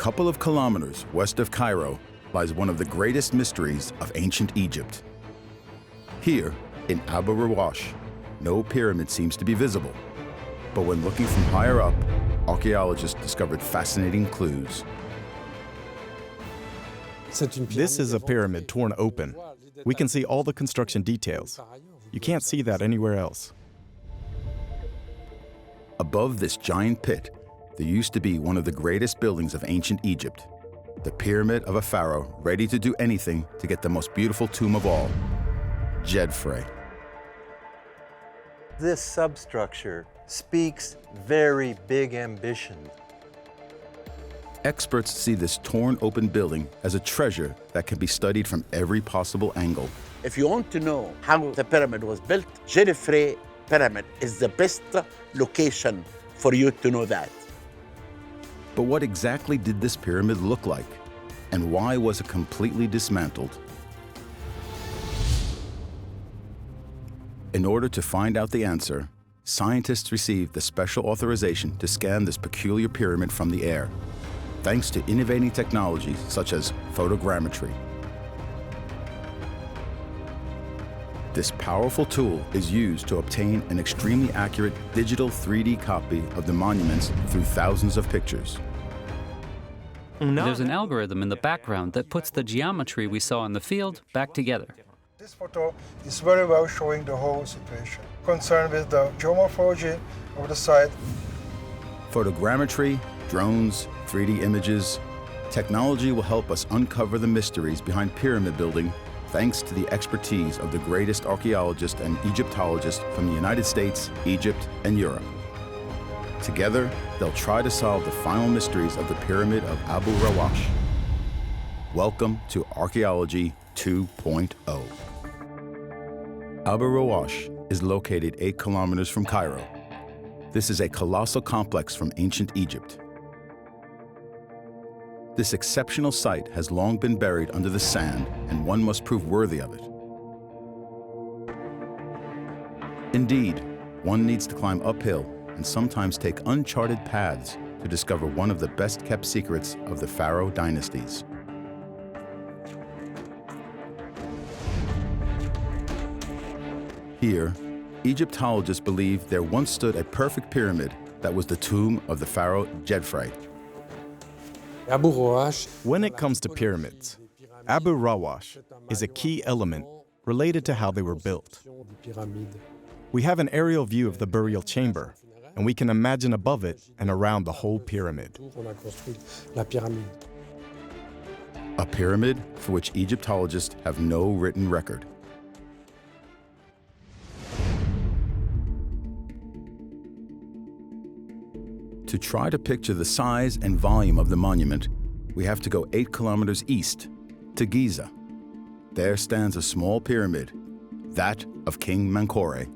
couple of kilometers west of Cairo lies one of the greatest mysteries of ancient Egypt. Here, in Abu Rawash, no pyramid seems to be visible. But when looking from higher up, archaeologists discovered fascinating clues. This is a pyramid torn open. We can see all the construction details. You can't see that anywhere else. Above this giant pit, there used to be one of the greatest buildings of ancient Egypt, the pyramid of a pharaoh ready to do anything to get the most beautiful tomb of all, Djedefre. This substructure speaks very big ambition. Experts see this torn open building as a treasure that can be studied from every possible angle. If you want to know how the pyramid was built, Djedefre pyramid is the best location for you to know that. But what exactly did this pyramid look like? And why was it completely dismantled? In order to find out the answer, scientists received the special authorization to scan this peculiar pyramid from the air, thanks to innovating technologies such as photogrammetry. This powerful tool is used to obtain an extremely accurate digital 3D copy of the monuments through thousands of pictures. There's an algorithm in the background that puts the geometry we saw in the field back together. This photo is very well showing the whole situation, concerned with the geomorphology of the site. Photogrammetry, drones, 3D images, technology will help us uncover the mysteries behind pyramid building thanks to the expertise of the greatest archaeologists and Egyptologists from the United States, Egypt, and Europe. Together, they'll try to solve the final mysteries of the Pyramid of Abu Rawash. Welcome to Archaeology 2.0. Abu Rawash is located 8 kilometers from Cairo. This is a colossal complex from ancient Egypt. This exceptional site has long been buried under the sand, and one must prove worthy of it. Indeed, one needs to climb uphill and sometimes take uncharted paths to discover one of the best-kept secrets of the pharaoh dynasties. Here, Egyptologists believe there once stood a perfect pyramid that was the tomb of the pharaoh Djedefre. When it comes to pyramids, Abu Rawash is a key element related to how they were built. We have an aerial view of the burial chamber, and we can imagine above it and around the whole pyramid. A pyramid for which Egyptologists have no written record. To try to picture the size and volume of the monument, we have to go 8 kilometers east to Giza. There stands a small pyramid, that of King Menkaure.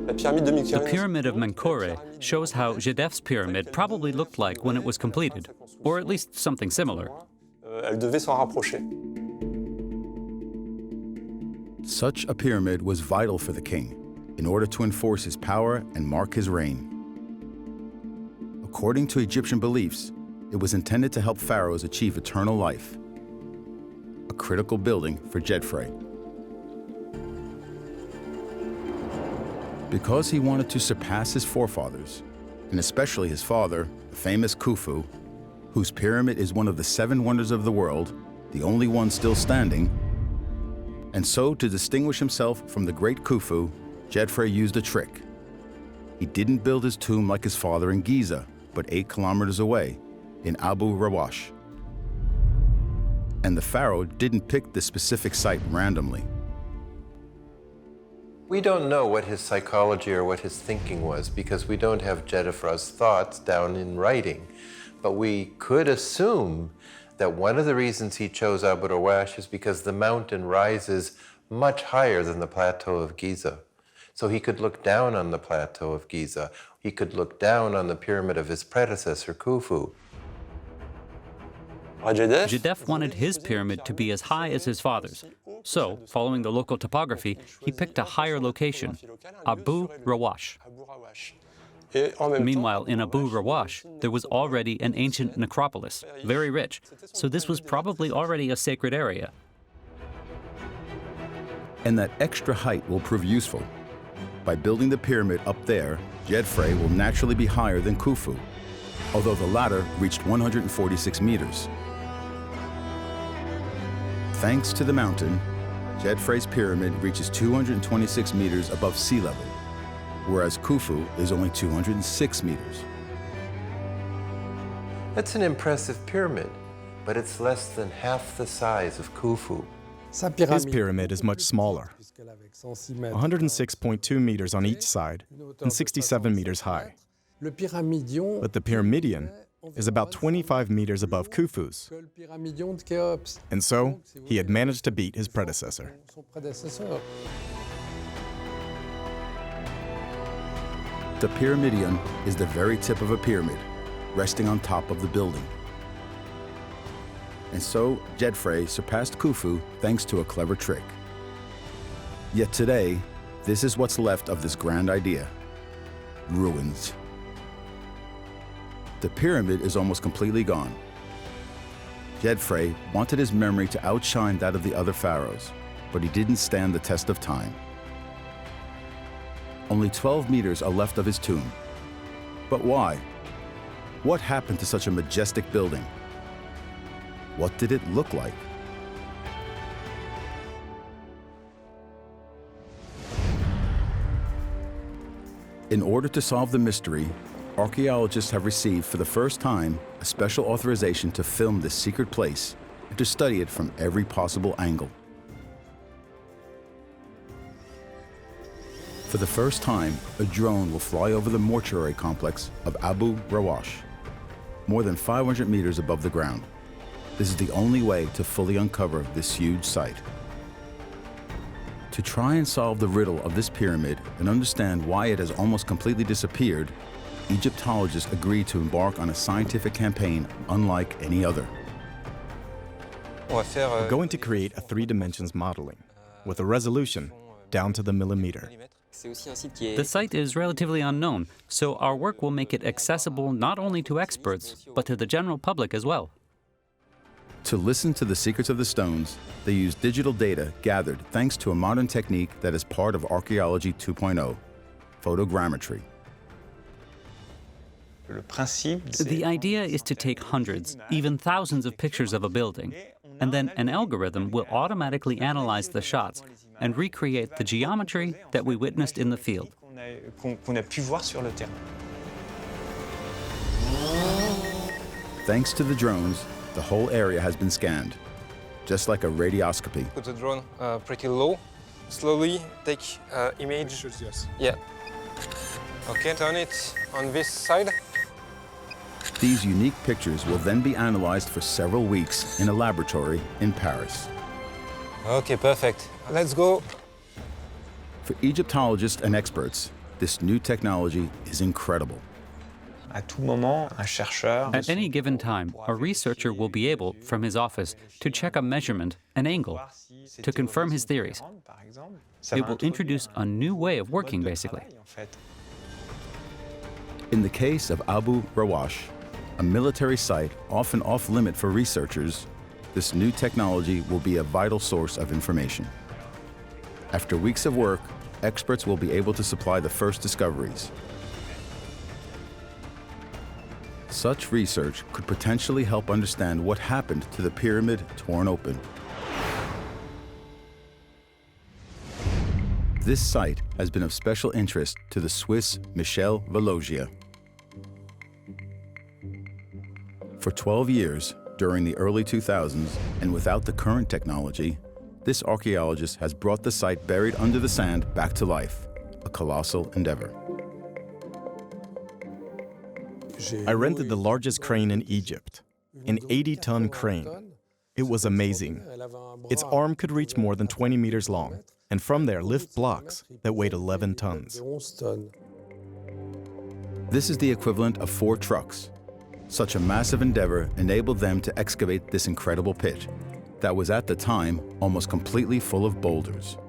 The Pyramid of Menkaure shows how Djedefre's pyramid probably looked like when it was completed, or at least something similar. Such a pyramid was vital for the king in order to enforce his power and mark his reign. According to Egyptian beliefs, it was intended to help pharaohs achieve eternal life, a critical building for Djedefre. Because he wanted to surpass his forefathers, and especially his father, the famous Khufu, whose pyramid is one of the 7 wonders of the world, the only one still standing. And so, to distinguish himself from the great Khufu, Djedefre used a trick. He didn't build his tomb like his father in Giza, but 8 kilometers away, in Abu Rawash. And the pharaoh didn't pick this specific site randomly. We don't know what his psychology or what his thinking was because we don't have Djedefre's thoughts down in writing. But we could assume that one of the reasons he chose Abu Rawash is because the mountain rises much higher than the plateau of Giza. So he could look down on the plateau of Giza. He could look down on the pyramid of his predecessor, Khufu. Djedefre wanted his pyramid to be as high as his father's, So, following the local topography, he picked a higher location, Abu Rawash. Meanwhile, in Abu Rawash, there was already an ancient necropolis, very rich, so this was probably already a sacred area. And that extra height will prove useful. By building the pyramid up there, Djedefre will naturally be higher than Khufu, although the latter reached 146 meters. Thanks to the mountain, Djedefre's pyramid reaches 226 meters above sea level, whereas Khufu is only 206 meters. That's an impressive pyramid, but it's less than half the size of Khufu. His pyramid is much smaller, 106.2 meters on each side and 67 meters high. But the pyramidion is about 25 meters above Khufu's. And so, he had managed to beat his predecessor. The pyramidion is the very tip of a pyramid, resting on top of the building. And so, Djedefre surpassed Khufu thanks to a clever trick. Yet today, this is what's left of this grand idea: ruins. The pyramid is almost completely gone. Djedefre wanted his memory to outshine that of the other pharaohs, but he didn't stand the test of time. Only 12 meters are left of his tomb. But why? What happened to such a majestic building? What did it look like? In order to solve the mystery, archaeologists have received for the first time a special authorization to film this secret place and to study it from every possible angle. For the first time, a drone will fly over the mortuary complex of Abu Rawash, more than 500 meters above the ground. This is the only way to fully uncover this huge site. To try and solve the riddle of this pyramid and understand why it has almost completely disappeared, Egyptologists agreed to embark on a scientific campaign unlike any other. We're going to create a 3-dimensions modeling with a resolution down to the millimeter. The site is relatively unknown, so our work will make it accessible not only to experts, but to the general public as well. To listen to the secrets of the stones, they use digital data gathered thanks to a modern technique that is part of Archaeology 2.0, photogrammetry. The idea is to take hundreds, even thousands of pictures of a building, and then an algorithm will automatically analyze the shots and recreate the geometry that we witnessed in the field. Thanks to the drones, the whole area has been scanned, just like a radioscopy. Put the drone pretty low. Slowly take image. Yes. Yeah. Okay, turn it on this side. These unique pictures will then be analyzed for several weeks in a laboratory in Paris. Okay, perfect. Let's go. For Egyptologists and experts, this new technology is incredible. At any given time, a researcher will be able, from his office, to check a measurement, an angle, to confirm his theories. It will introduce a new way of working, basically. In the case of Abu Rawash, a military site often off-limit for researchers, this new technology will be a vital source of information. After weeks of work, experts will be able to supply the first discoveries. Such research could potentially help understand what happened to the pyramid torn open. This site has been of special interest to the Swiss Michel Valogia. For 12 years, during the early 2000s, and without the current technology, this archaeologist has brought the site buried under the sand back to life, a colossal endeavor. I rented the largest crane in Egypt, an 80-ton crane. It was amazing. Its arm could reach more than 20 meters long, and from there lift blocks that weighed 11 tons. This is the equivalent of 4 trucks. Such a massive endeavor enabled them to excavate this incredible pit that was at the time almost completely full of boulders.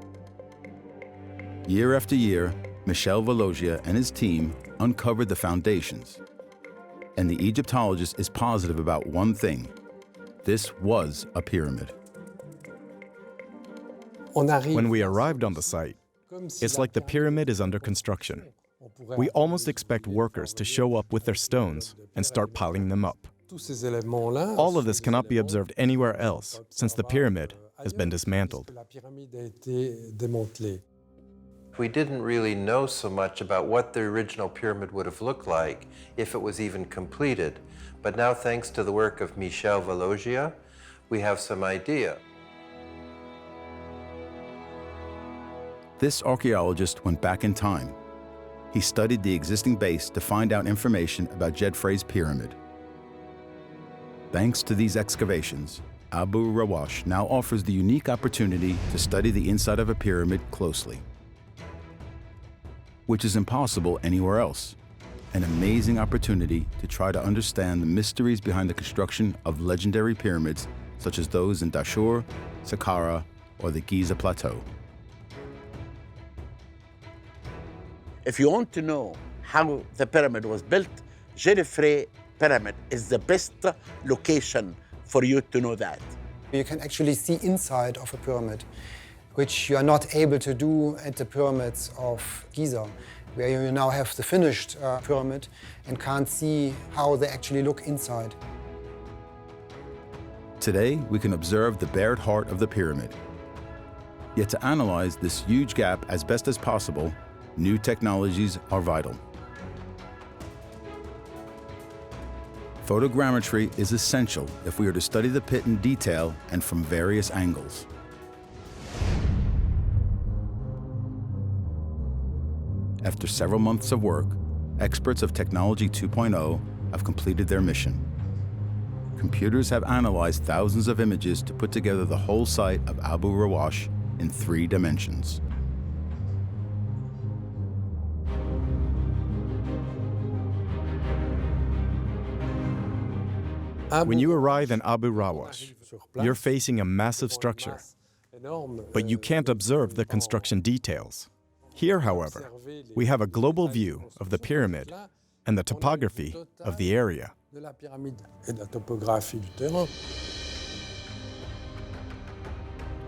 Year after year, Michel Valogia and his team uncovered the foundations. And the Egyptologist is positive about one thing: this was a pyramid. When we arrived on the site, it's like the pyramid is under construction. We almost expect workers to show up with their stones and start piling them up. All of this cannot be observed anywhere else, since the pyramid has been dismantled. We didn't really know so much about what the original pyramid would have looked like if it was even completed. But now, thanks to the work of Michel Valogia, we have some idea. This archaeologist went back in time. He studied the existing base to find out information about Djedefre's pyramid. Thanks to these excavations, Abu Rawash now offers the unique opportunity to study the inside of a pyramid closely, which is impossible anywhere else. An amazing opportunity to try to understand the mysteries behind the construction of legendary pyramids such as those in Dashur, Saqqara, or the Giza Plateau. If you want to know how the pyramid was built, Djedefre pyramid is the best location for you to know that. You can actually see inside of a pyramid, which you are not able to do at the pyramids of Giza, where you now have the finished pyramid and can't see how they actually look inside. Today, we can observe the bared heart of the pyramid. Yet to analyze this huge gap as best as possible, new technologies are vital. Photogrammetry is essential if we are to study the pit in detail and from various angles. After several months of work, experts of Technology 2.0 have completed their mission. Computers have analyzed thousands of images to put together the whole site of Abu Rawash in 3 dimensions. When you arrive in Abu Rawash, you're facing a massive structure, but you can't observe the construction details. Here, however, we have a global view of the pyramid and the topography of the area.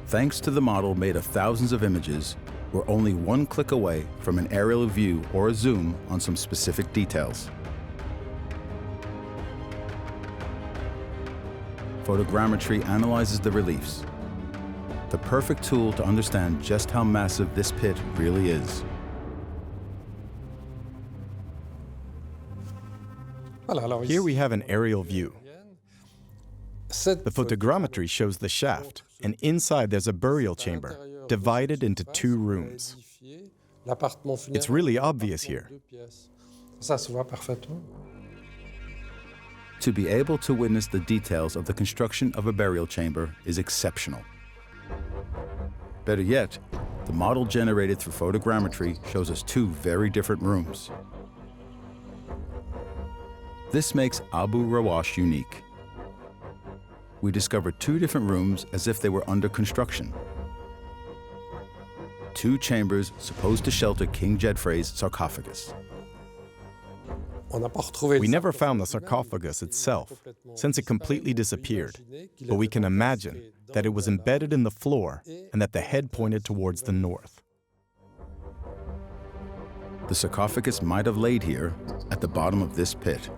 Thanks to the model made of thousands of images, we're only one click away from an aerial view or a zoom on some specific details. Photogrammetry analyzes the reliefs, the perfect tool to understand just how massive this pit really is. Here we have an aerial view. The photogrammetry shows the shaft, and inside there's a burial chamber, divided into 2 rooms. It's really obvious here. To be able to witness the details of the construction of a burial chamber is exceptional. Better yet, the model generated through photogrammetry shows us 2 very different rooms. This makes Abu Rawash unique. We discovered 2 different rooms as if they were under construction. 2 chambers supposed to shelter King Djedefre's sarcophagus. We never found the sarcophagus itself, since it completely disappeared, but we can imagine that it was embedded in the floor and that the head pointed towards the north. The sarcophagus might have laid here, at the bottom of this pit.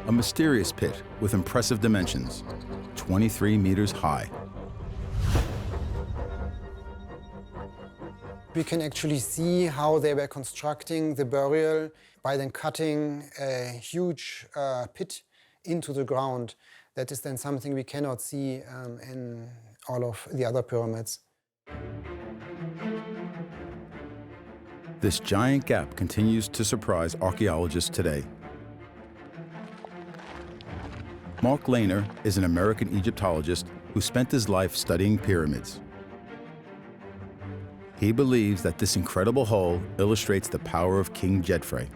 A mysterious pit with impressive dimensions, 23 meters high. We can actually see how they were constructing the burial by then cutting a huge pit into the ground. That is then something we cannot see in all of the other pyramids. This giant gap continues to surprise archaeologists today. Mark Lehner is an American Egyptologist who spent his life studying pyramids. He believes that this incredible hole illustrates the power of King Djedefre.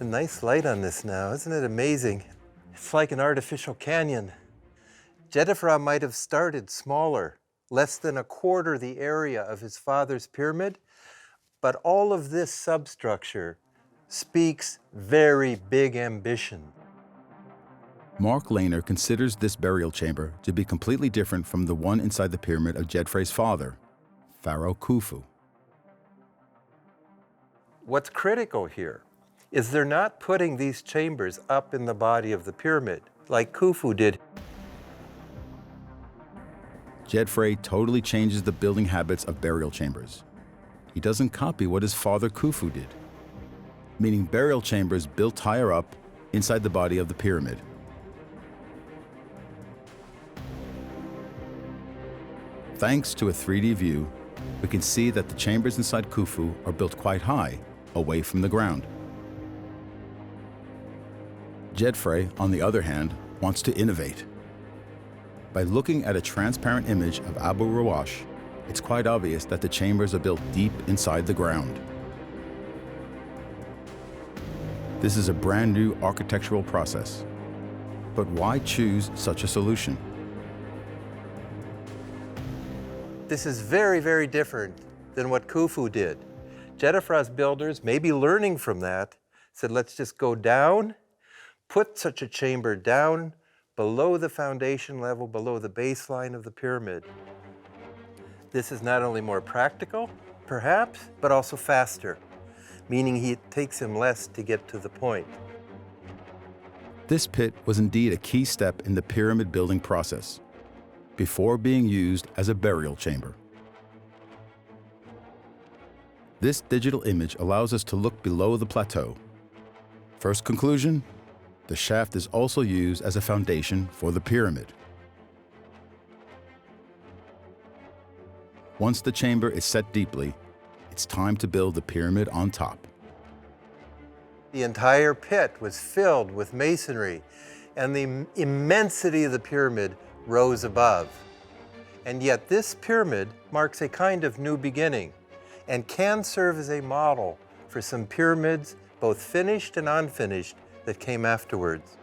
A nice light on this now, isn't it amazing? It's like an artificial canyon. Djedefre might have started smaller, less than a quarter the area of his father's pyramid, but all of this substructure speaks very big ambition. Mark Lehner considers this burial chamber to be completely different from the one inside the pyramid of Djedefre's father, Pharaoh Khufu. What's critical here is they're not putting these chambers up in the body of the pyramid like Khufu did. Djedefre totally changes the building habits of burial chambers. He doesn't copy what his father Khufu did, meaning burial chambers built higher up inside the body of the pyramid. Thanks to a 3D view, we can see that the chambers inside Khufu are built quite high, away from the ground. Djedefre, on the other hand, wants to innovate. By looking at a transparent image of Abu Rawash, it's quite obvious that the chambers are built deep inside the ground. This is a brand new architectural process. But why choose such a solution? This is very, very different than what Khufu did. Djedefre's builders, maybe learning from that, said, let's just go down, put such a chamber down below the foundation level, below the baseline of the pyramid. This is not only more practical, perhaps, but also faster, meaning it takes him less to get to the point. This pit was indeed a key step in the pyramid building process, before being used as a burial chamber. This digital image allows us to look below the plateau. First conclusion, the shaft is also used as a foundation for the pyramid. Once the chamber is set deeply, it's time to build the pyramid on top. The entire pit was filled with masonry, and the immensity of the pyramid rose above. And yet this pyramid marks a kind of new beginning and can serve as a model for some pyramids, both finished and unfinished, that came afterwards.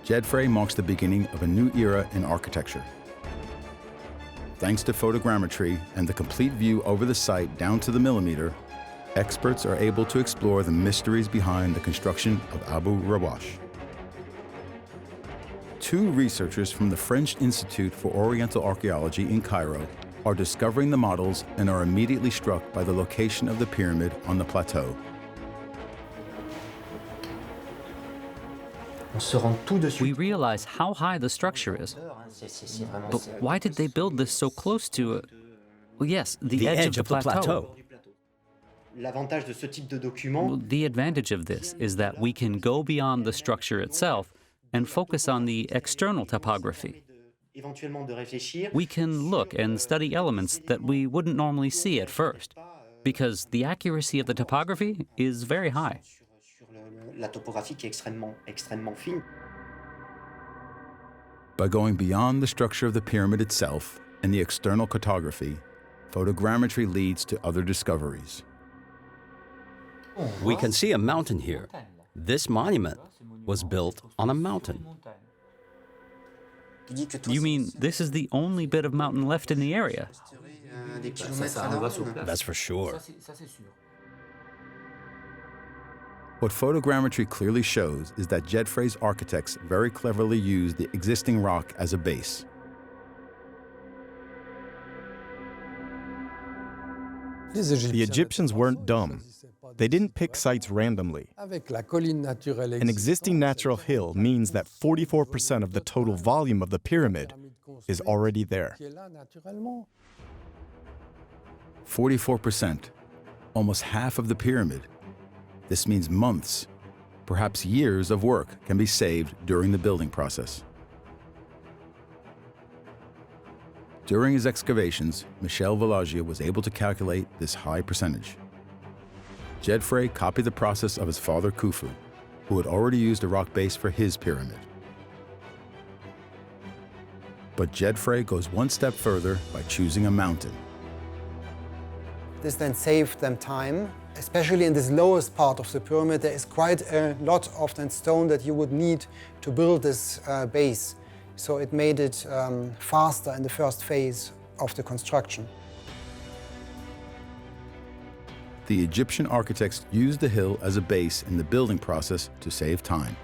Djedefre marks the beginning of a new era in architecture. Thanks to photogrammetry and the complete view over the site down to the millimeter, experts are able to explore the mysteries behind the construction of Abu Rawash. Two researchers from the French Institute for Oriental Archaeology in Cairo are discovering the models and are immediately struck by the location of the pyramid on the plateau. We realize how high the structure is. But why did they build this so close to, well, yes, the edge of the plateau? Well, the advantage of this is that we can go beyond the structure itself and focus on the external topography. We can look and study elements that we wouldn't normally see at first, because the accuracy of the topography is very high. By going beyond the structure of the pyramid itself and the external cartography, photogrammetry leads to other discoveries. We can see a mountain here. This monument was built on a mountain. You mean this is the only bit of mountain left in the area? That's for sure. What photogrammetry clearly shows is that Djedefre's architects very cleverly used the existing rock as a base. The Egyptians weren't dumb. They didn't pick sites randomly. An existing natural hill means that 44% of the total volume of the pyramid is already there. 44%, almost half of the pyramid. This means months, perhaps years of work can be saved during the building process. During his excavations, Michel Villagia was able to calculate this high percentage. Djedefre copied the process of his father Khufu, who had already used a rock base for his pyramid. But Djedefre goes one step further by choosing a mountain. This then saved them time. Especially in this lowest part of the pyramid, there is quite a lot of the stone that you would need to build this base. So it made it faster in the first phase of the construction. The Egyptian architects used the hill as a base in the building process to save time.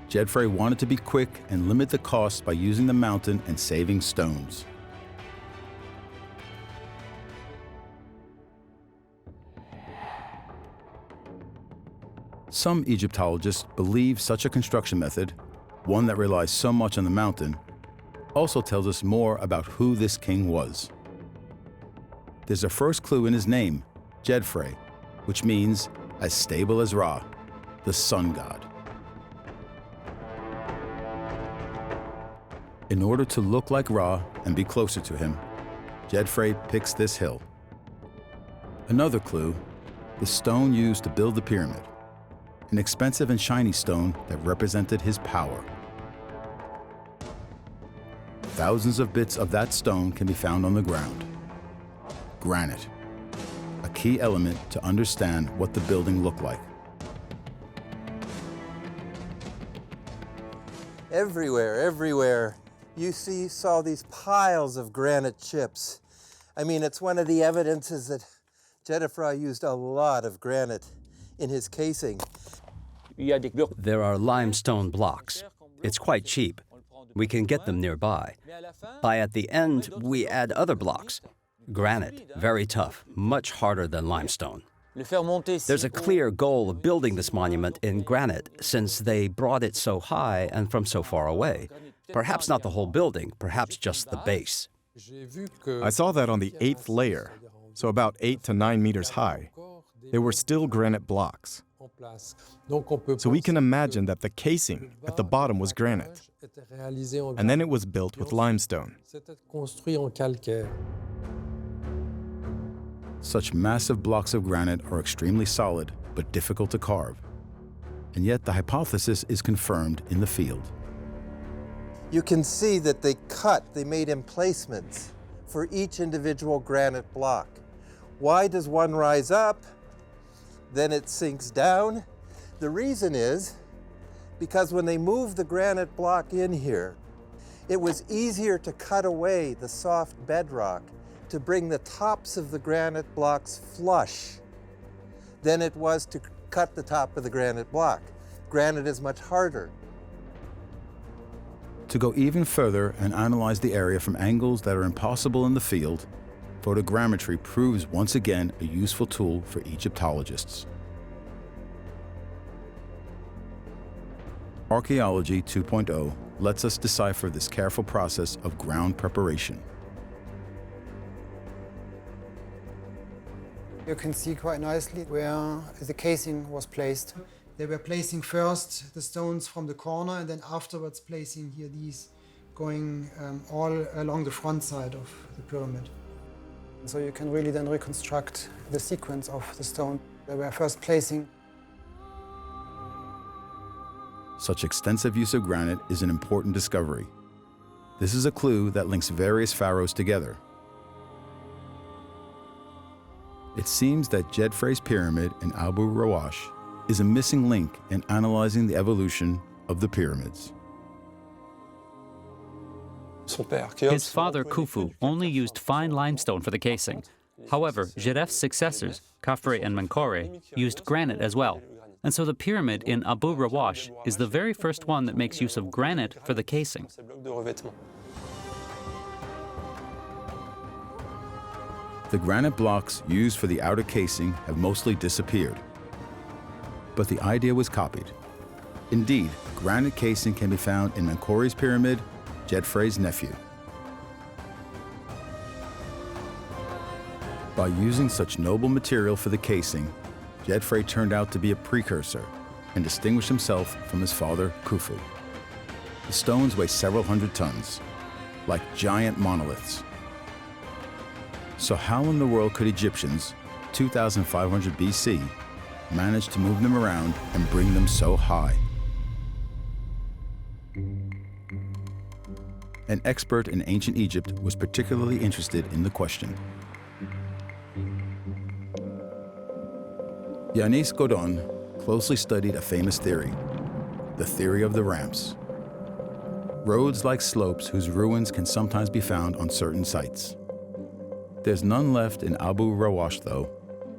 Djedefre wanted to be quick and limit the costs by using the mountain and saving stones. Some Egyptologists believe such a construction method, one that relies so much on the mountain, also tells us more about who this king was. There's a first clue in his name, Djedefre, which means as stable as Ra, the sun god. In order to look like Ra and be closer to him, Djedefre picks this hill. Another clue, the stone used to build the pyramid. An expensive and shiny stone that represented his power. Thousands of bits of that stone can be found on the ground. Granite, a key element to understand what the building looked like. Everywhere, you saw these piles of granite chips. I mean, it's one of the evidences that Djedefre used a lot of granite in his casing. There are limestone blocks. It's quite cheap. We can get them nearby. At the end, we add other blocks. Granite, very tough, much harder than limestone. There's a clear goal of building this monument in granite since they brought it so high and from so far away. Perhaps not the whole building, perhaps just the base. I saw that on the 8th layer, so about 8 to 9 meters high. They were still granite blocks. So we can imagine that the casing at the bottom was granite, and then it was built with limestone. Such massive blocks of granite are extremely solid, but difficult to carve. And yet the hypothesis is confirmed in the field. You can see that they made emplacements for each individual granite block. Why does one rise up, then it sinks down? The reason is because when they moved the granite block in here, it was easier to cut away the soft bedrock to bring the tops of the granite blocks flush than it was to cut the top of the granite block. Granite is much harder. To go even further and analyze the area from angles that are impossible in the field, photogrammetry proves once again a useful tool for Egyptologists. Archaeology 2.0 lets us decipher this careful process of ground preparation. You can see quite nicely where the casing was placed. They were placing first the stones from the corner and then afterwards placing here these going all along the front side of the pyramid. So you can really then reconstruct the sequence of the stone. They were first placing. Such extensive use of granite is an important discovery. This is a clue that links various pharaohs together. It seems that Djedefre's pyramid in Abu Rawash is a missing link in analyzing the evolution of the pyramids. His father, Khufu, only used fine limestone for the casing. However, Djedefre's successors, Khafre and Menkore, used granite as well. And so the pyramid in Abu Rawash is the very first one that makes use of granite for the casing. The granite blocks used for the outer casing have mostly disappeared. But the idea was copied. Indeed, granite casing can be found in Menkore's pyramid, Djedefre's nephew. By using such noble material for the casing, Djedefre turned out to be a precursor and distinguished himself from his father, Khufu. The stones weigh several hundred tons, like giant monoliths. So how in the world could Egyptians, 2,500 BC, manage to move them around and bring them so high? an expert in ancient Egypt was particularly interested in the question. Yanis Godon closely studied a famous theory, the theory of the ramps. Roads like slopes whose ruins can sometimes be found on certain sites. There's none left in Abu Rawash though,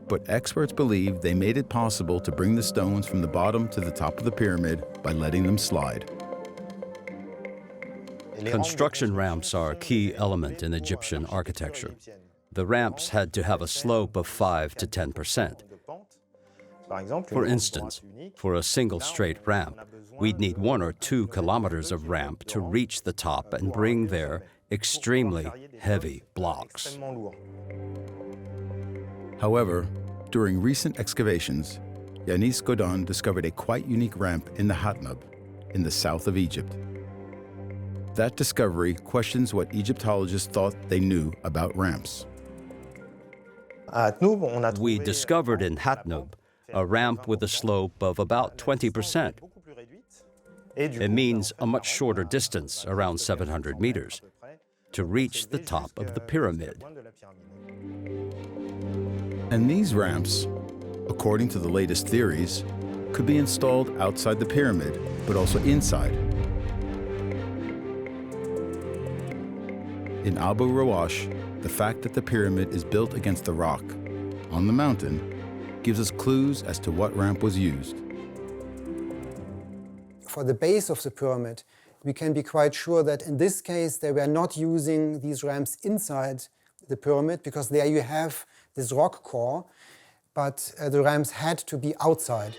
but experts believe they made it possible to bring the stones from the bottom to the top of the pyramid by letting them slide. Construction ramps are a key element in Egyptian architecture. The ramps had to have a slope of 5 to 10%. For instance, for a single straight ramp, we'd need 1 or 2 kilometers of ramp to reach the top and bring their extremely heavy blocks. However, during recent excavations, Yanis Godon discovered a quite unique ramp in the Hatnub, in the south of Egypt. That discovery questions what Egyptologists thought they knew about ramps. We discovered in Hatnub a ramp with a slope of about 20%. It means a much shorter distance, around 700 meters, to reach the top of the pyramid. And these ramps, according to the latest theories, could be installed outside the pyramid, but also inside. In Abu Rawash, the fact that the pyramid is built against the rock, on the mountain, gives us clues as to what ramp was used. For the base of the pyramid, we can be quite sure that in this case they were not using these ramps inside the pyramid, because there you have this rock core, but the ramps had to be outside.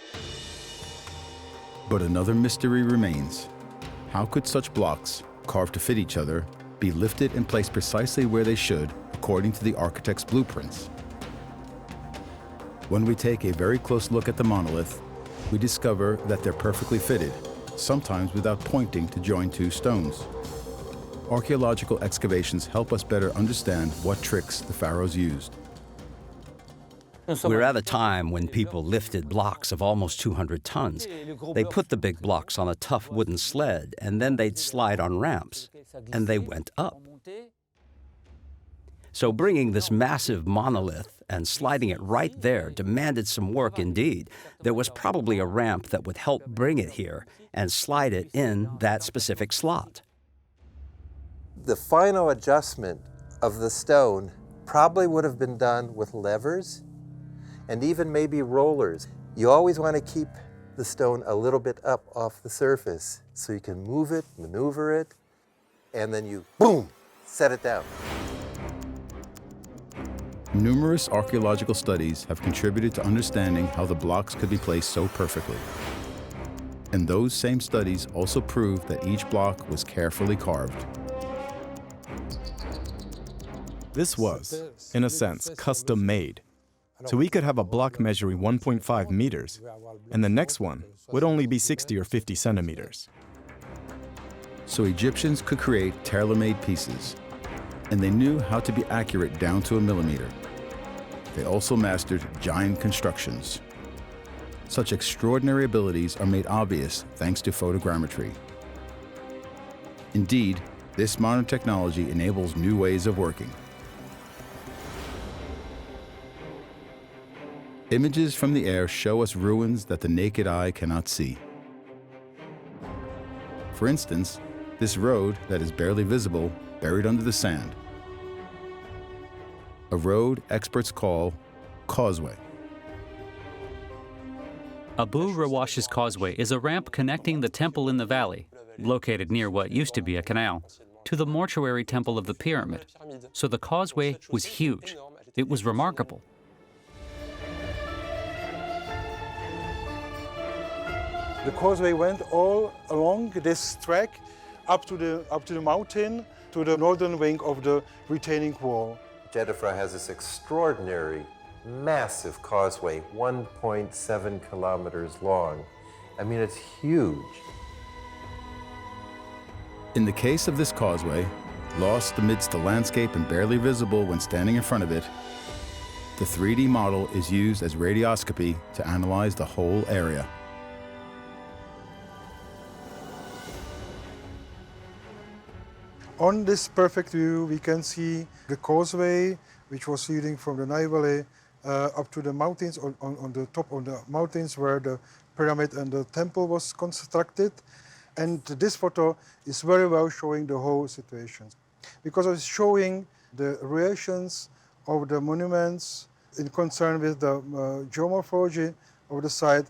But another mystery remains. How could such blocks, carved to fit each other, be lifted and placed precisely where they should, according to the architect's blueprints? When we take a very close look at the monolith, we discover that they're perfectly fitted, sometimes without pointing to join 2 stones. Archaeological excavations help us better understand what tricks the pharaohs used. We're at a time when people lifted blocks of almost 200 tons. They put the big blocks on a tough wooden sled, and then they'd slide on ramps, and they went up. So bringing this massive monolith and sliding it right there demanded some work indeed. There was probably a ramp that would help bring it here and slide it in that specific slot. The final adjustment of the stone probably would have been done with levers and even maybe rollers. You always want to keep the stone a little bit up off the surface so you can move it, maneuver it, and then you, boom, set it down. Numerous archaeological studies have contributed to understanding how the blocks could be placed so perfectly. And those same studies also prove that each block was carefully carved. This was, in a sense, custom-made. So we could have a block measuring 1.5 meters, and the next one would only be 60 or 50 centimeters. So Egyptians could create tailor-made pieces, and they knew how to be accurate down to a millimeter. They also mastered giant constructions. Such extraordinary abilities are made obvious thanks to photogrammetry. Indeed, this modern technology enables new ways of working. Images from the air show us ruins that the naked eye cannot see. For instance, this road that is barely visible, buried under the sand. A road experts call Causeway. Abu Rawash's Causeway is a ramp connecting the temple in the valley, located near what used to be a canal, to the mortuary temple of the pyramid. So the causeway was huge. It was remarkable. The causeway went all along this track up to the mountain, to the northern wing of the retaining wall. Djedefre has this extraordinary, massive causeway, 1.7 kilometers long. I mean, it's huge. In the case of this causeway, lost amidst the landscape and barely visible when standing in front of it, the 3D model is used as radioscopy to analyze the whole area. On this perfect view, we can see the causeway, which was leading from the Nile Valley up to the mountains, on the top of the mountains where the pyramid and the temple was constructed. And this photo is very well showing the whole situation, because it's showing the relations of the monuments in concern with the geomorphology of the site.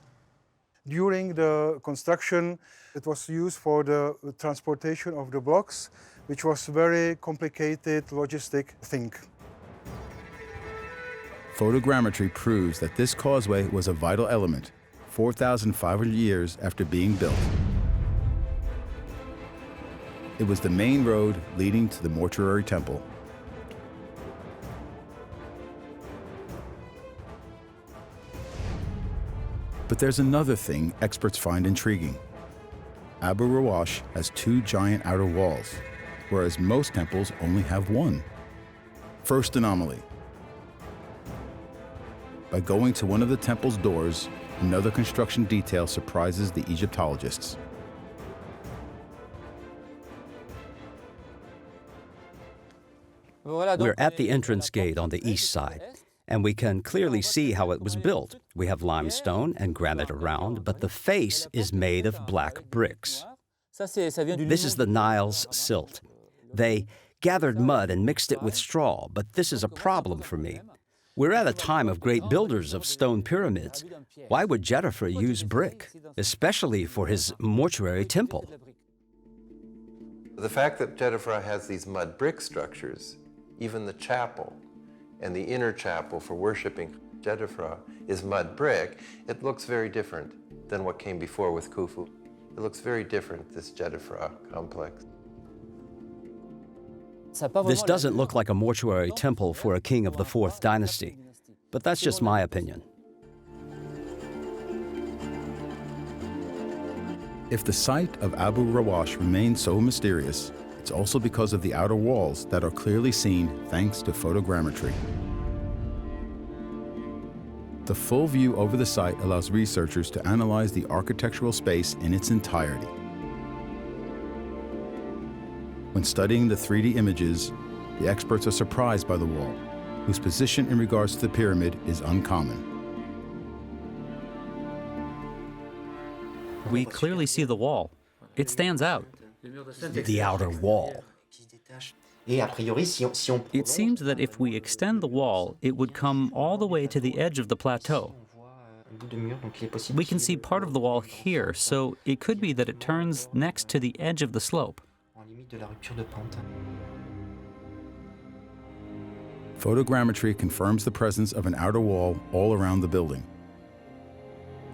During the construction, it was used for the transportation of the blocks, which was a very complicated logistic thing. Photogrammetry proves that this causeway was a vital element 4,500 years after being built. It was the main road leading to the mortuary temple. But there's another thing experts find intriguing. Abu Rawash has 2 giant outer walls, whereas most temples only have 1. First anomaly. By going to one of the temple's doors, another construction detail surprises the Egyptologists. We're at the entrance gate on the east side, and we can clearly see how it was built. We have limestone and granite around, but the face is made of black bricks. This is the Nile's silt. They gathered mud and mixed it with straw, but this is a problem for me. We're at a time of great builders of stone pyramids. Why would Djedefre use brick, especially for his mortuary temple? The fact that Djedefre has these mud brick structures, even the chapel and the inner chapel for worshiping Djedefre is mud brick, it looks very different than what came before with Khufu. It looks very different, this Djedefre complex. This doesn't look like a mortuary temple for a king of the 4th dynasty, but that's just my opinion. If the site of Abu Rawash remains so mysterious, it's also because of the outer walls that are clearly seen thanks to photogrammetry. The full view over the site allows researchers to analyze the architectural space in its entirety. When studying the 3D images, the experts are surprised by the wall, whose position in regards to the pyramid is uncommon. We clearly see the wall. It stands out. The outer wall. It seems that if we extend the wall, it would come all the way to the edge of the plateau. We can see part of the wall here, so it could be that it turns next to the edge of the slope. Photogrammetry confirms the presence of an outer wall all around the building.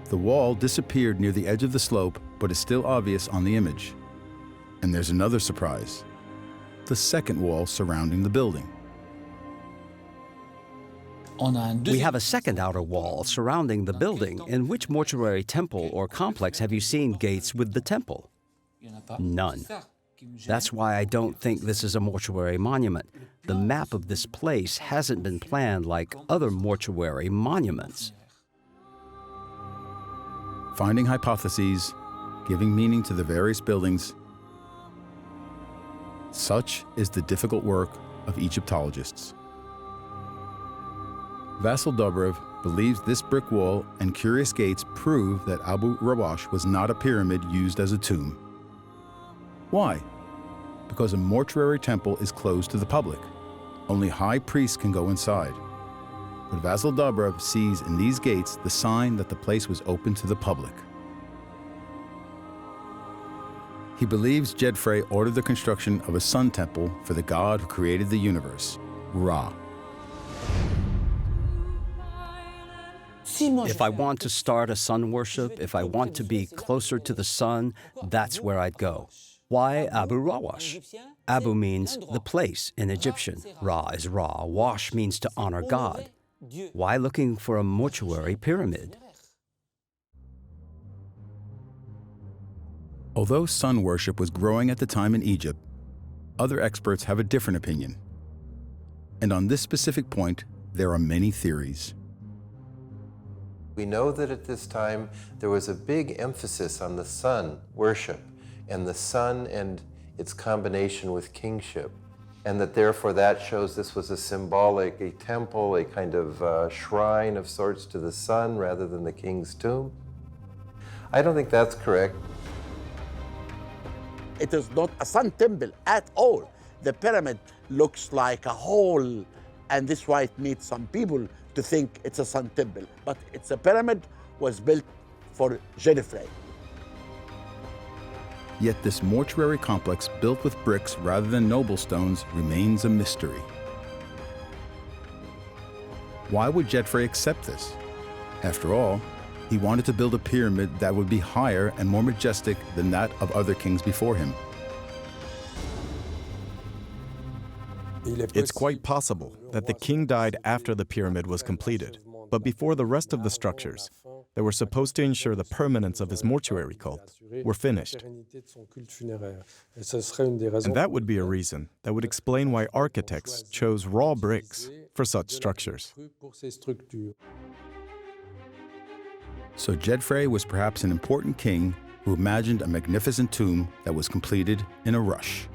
The wall disappeared near the edge of the slope, but is still obvious on the image. And there's another surprise: the second wall surrounding the building. We have a second outer wall surrounding the building. In which mortuary temple or complex have you seen gates with the temple? None. That's why I don't think this is a mortuary monument. The map of this place hasn't been planned like other mortuary monuments. Finding hypotheses, giving meaning to the various buildings, such is the difficult work of Egyptologists. Vasil Dobrev believes this brick wall and curious gates prove that Abu Rawash was not a pyramid used as a tomb. Why? Because a mortuary temple is closed to the public. Only high priests can go inside. But Vasil Dobrev sees in these gates the sign that the place was open to the public. He believes Djedefre ordered the construction of a sun temple for the god who created the universe, Ra. If I want to start a sun worship, if I want to be closer to the sun, that's where I'd go. Why Abu Rawash? Abu means the place in Egyptian. Ra is Ra. Wash means to honor God. Why looking for a mortuary pyramid? Although sun worship was growing at the time in Egypt, other experts have a different opinion. And on this specific point, there are many theories. We know that at this time there was a big emphasis on the sun worship and the sun and its combination with kingship, and that therefore that shows this was a symbolic, a temple, a kind of shrine of sorts to the sun rather than the king's tomb. I don't think that's correct. It is not a sun temple at all. The pyramid looks like a hole, and this is why it made some people to think it's a sun temple. But it's a pyramid was built for Djedefre. Yet this mortuary complex built with bricks rather than noble stones remains a mystery. Why would Djedefre accept this? After all, he wanted to build a pyramid that would be higher and more majestic than that of other kings before him. It's quite possible that the king died after the pyramid was completed, but before the rest of the structures that were supposed to ensure the permanence of his mortuary cult were finished. And that would be a reason that would explain why architects chose raw bricks for such structures. So Djedefre was perhaps an important king who imagined a magnificent tomb that was completed in a rush.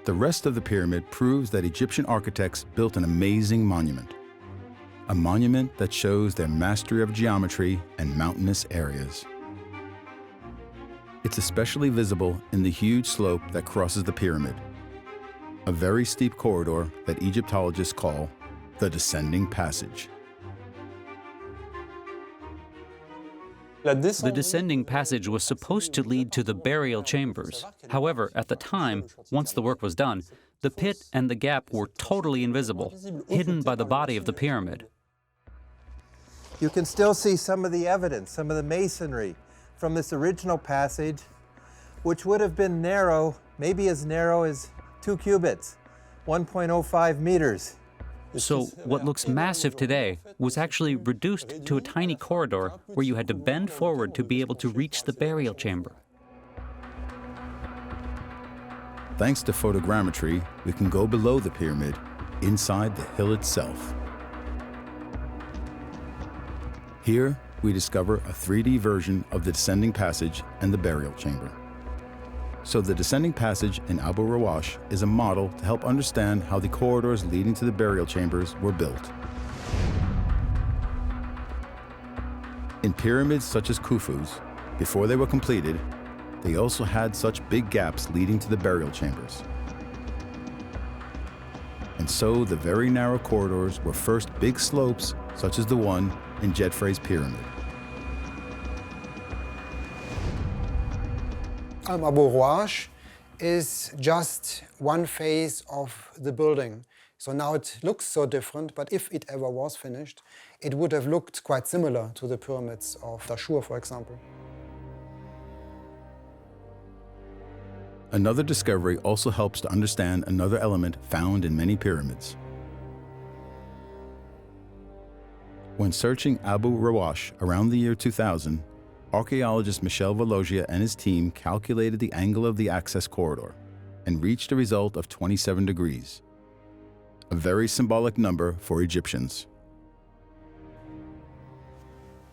The rest of the pyramid proves that Egyptian architects built an amazing monument. A monument that shows their mastery of geometry and mountainous areas. It's especially visible in the huge slope that crosses the pyramid, a very steep corridor that Egyptologists call the descending passage. The descending passage was supposed to lead to the burial chambers. However, at the time, once the work was done, the pit and the gap were totally invisible, hidden by the body of the pyramid. You can still see some of the evidence, some of the masonry from this original passage, which would have been narrow, maybe as narrow as 2 cubits, 1.05 meters. So what looks massive today was actually reduced to a tiny corridor where you had to bend forward to be able to reach the burial chamber. Thanks to photogrammetry, we can go below the pyramid, inside the hill itself. Here, we discover a 3D version of the descending passage and the burial chamber. So the descending passage in Abu Rawash is a model to help understand how the corridors leading to the burial chambers were built. In pyramids such as Khufu's, before they were completed, they also had such big gaps leading to the burial chambers. And so the very narrow corridors were first big slopes, such as the one in Djedefre's pyramid. Abu Rawash is just one phase of the building. So now it looks so different, but if it ever was finished, it would have looked quite similar to the pyramids of Dashur, for example. Another discovery also helps to understand another element found in many pyramids. When searching Abu Rawash around the year 2000, archaeologist Michel Valogia and his team calculated the angle of the access corridor and reached a result of 27 degrees, a very symbolic number for Egyptians.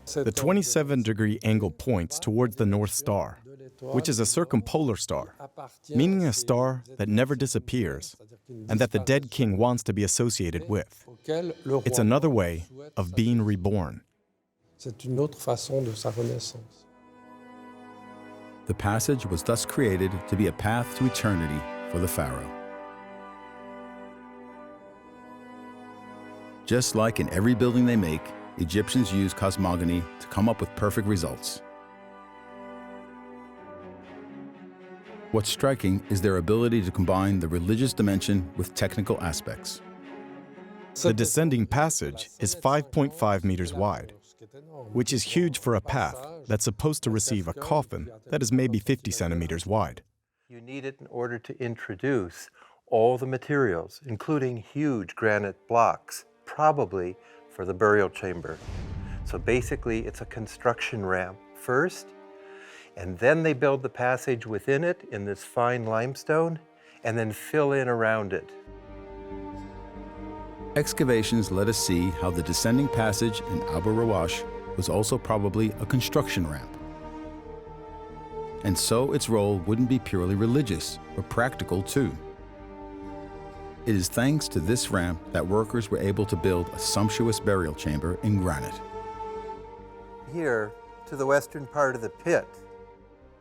The 27-degree angle points towards the North Star, which is a circumpolar star, meaning a star that never disappears and that the dead king wants to be associated with. It's another way of being reborn. The passage was thus created to be a path to eternity for the pharaoh. Just like in every building they make, Egyptians use cosmogony to come up with perfect results. What's striking is their ability to combine the religious dimension with technical aspects. The descending passage is 5.5 meters wide, which is huge for a path that's supposed to receive a coffin that is maybe 50 centimeters wide. You need it in order to introduce all the materials, including huge granite blocks, probably for the burial chamber. So basically, it's a construction ramp first, and then they build the passage within it in this fine limestone, and then fill in around it. Excavations let us see how the descending passage in Abu Rawash was also probably a construction ramp. And so its role wouldn't be purely religious, but practical too. It is thanks to this ramp that workers were able to build a sumptuous burial chamber in granite. Here, to the western part of the pit,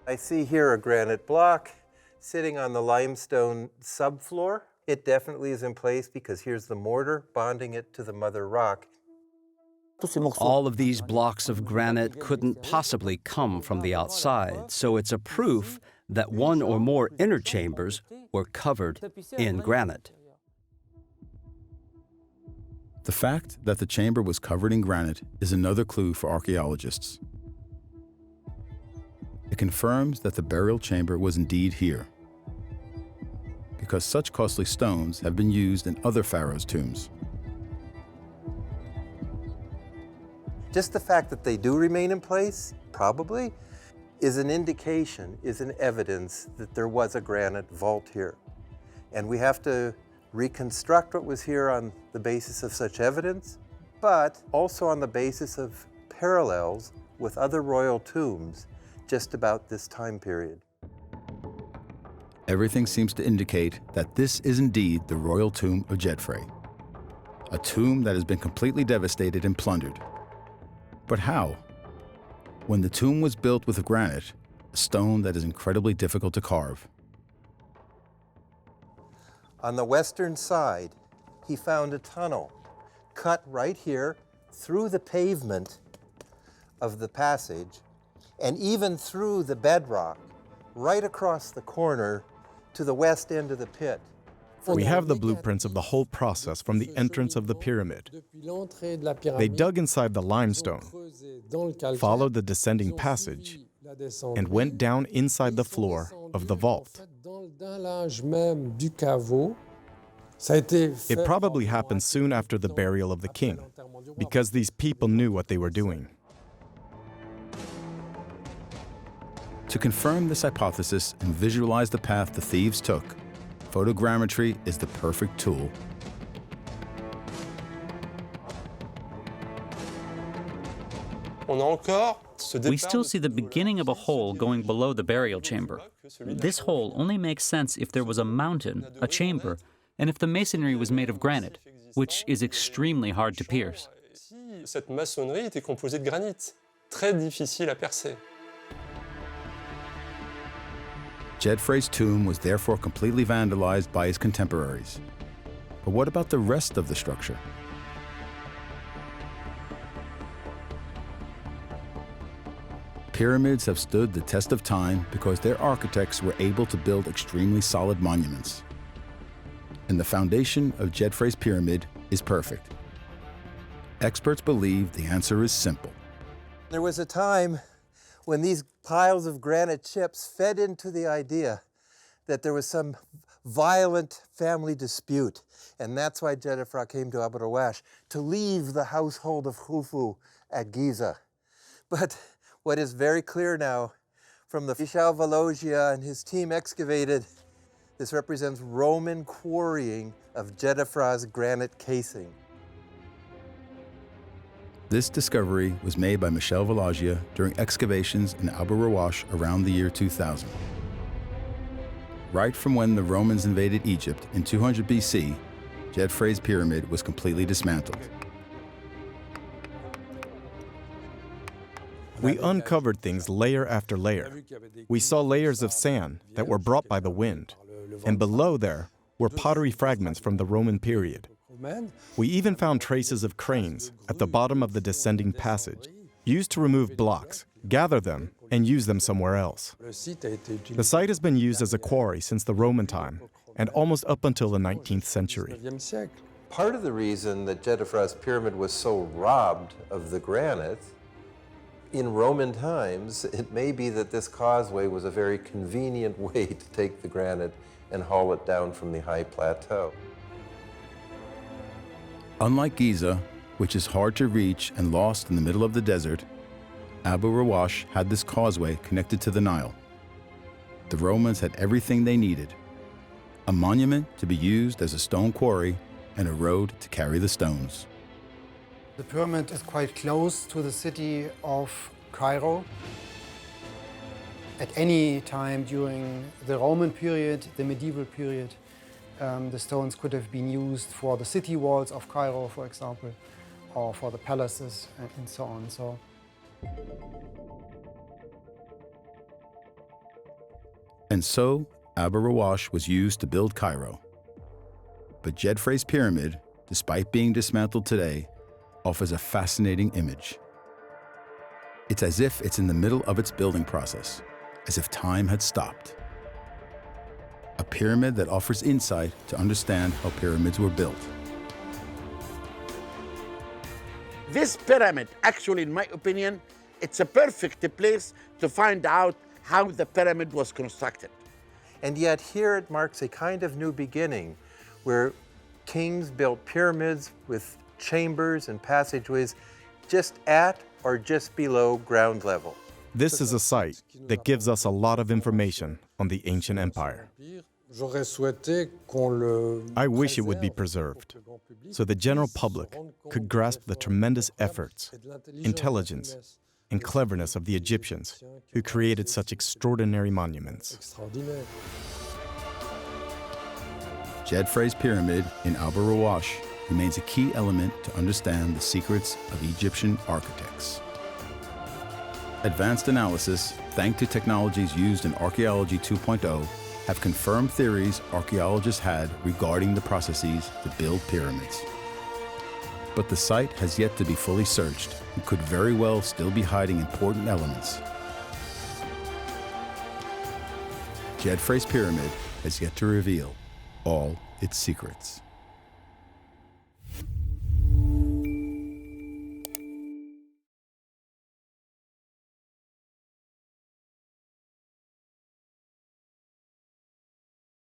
I see here a granite block sitting on the limestone subfloor. It definitely is in place because here's the mortar bonding it to the mother rock. All of these blocks of granite couldn't possibly come from the outside, so it's a proof that one or more inner chambers were covered in granite. The fact that the chamber was covered in granite is another clue for archaeologists. It confirms that the burial chamber was indeed here, because such costly stones have been used in other pharaohs' tombs. Just the fact that they do remain in place, probably, is an indication, is an evidence that there was a granite vault here. And we have to reconstruct what was here on the basis of such evidence, but also on the basis of parallels with other royal tombs just about this time period. Everything seems to indicate that this is indeed the royal tomb of Djedefre, a tomb that has been completely devastated and plundered. But how? When the tomb was built with granite, a stone that is incredibly difficult to carve. On the western side, he found a tunnel cut right here through the pavement of the passage and even through the bedrock, right across the corner to the west end of the pit. We have the blueprints of the whole process from the entrance of the pyramid. They dug inside the limestone, followed the descending passage, and went down inside the floor of the vault. It probably happened soon after the burial of the king, because these people knew what they were doing. To confirm this hypothesis and visualize the path the thieves took, photogrammetry is the perfect tool. We still see the beginning of a hole going below the burial chamber. This hole only makes sense if there was a mountain, a chamber, and if the masonry was made of granite, which is extremely hard to pierce. Cette maçonnerie était composée de granit, très difficile à percer. Djedefre's tomb was therefore completely vandalized by his contemporaries. But what about the rest of the structure? Pyramids have stood the test of time because their architects were able to build extremely solid monuments. And the foundation of Djedefre's pyramid is perfect. Experts believe the answer is simple. There was a time when these piles of granite chips fed into the idea that there was some violent family dispute. And that's why Djedefre came to Abu Rawash, to leave the household of Khufu at Giza. But what is very clear now, from the Michel Valogia and his team excavated, this represents Roman quarrying of Djedefre's granite casing. This discovery was made by Michel Valogia during excavations in Abu Rawash around the year 2000. Right from when the Romans invaded Egypt in 200 BC, Djedefre's pyramid was completely dismantled. We uncovered things layer after layer. We saw layers of sand that were brought by the wind, and below there were pottery fragments from the Roman period. We even found traces of cranes at the bottom of the descending passage, used to remove blocks, gather them, and use them somewhere else. The site has been used as a quarry since the Roman time, and almost up until the 19th century. Part of the reason that Djedefre's pyramid was so robbed of the granite, in Roman times, it may be that this causeway was a very convenient way to take the granite and haul it down from the high plateau. Unlike Giza, which is hard to reach and lost in the middle of the desert, Abu Rawash had this causeway connected to the Nile. The Romans had everything they needed: a monument to be used as a stone quarry and a road to carry the stones. The pyramid is quite close to the city of Cairo. At any time during the Roman period, the medieval period, the stones could have been used for the city walls of Cairo, for example, or for the palaces and so on. And so, Abu Rawash was used to build Cairo. But Djedefre's pyramid, despite being dismantled today, offers a fascinating image. It's as if it's in the middle of its building process, as if time had stopped. A pyramid that offers insight to understand how pyramids were built. This pyramid, actually, in my opinion, it's a perfect place to find out how the pyramid was constructed. And yet here it marks a kind of new beginning where kings built pyramids with chambers and passageways just at or just below ground level. This is a site that gives us a lot of information on the ancient empire. I wish it would be preserved, so the general public could grasp the tremendous efforts, intelligence, and cleverness of the Egyptians who created such extraordinary monuments. Djedefre's pyramid in Abu Rawash remains a key element to understand the secrets of Egyptian architects. Advanced analysis, thanks to technologies used in Archaeology 2.0, have confirmed theories archaeologists had regarding the processes to build pyramids. But the site has yet to be fully searched and could very well still be hiding important elements. Djedefre's pyramid has yet to reveal all its secrets.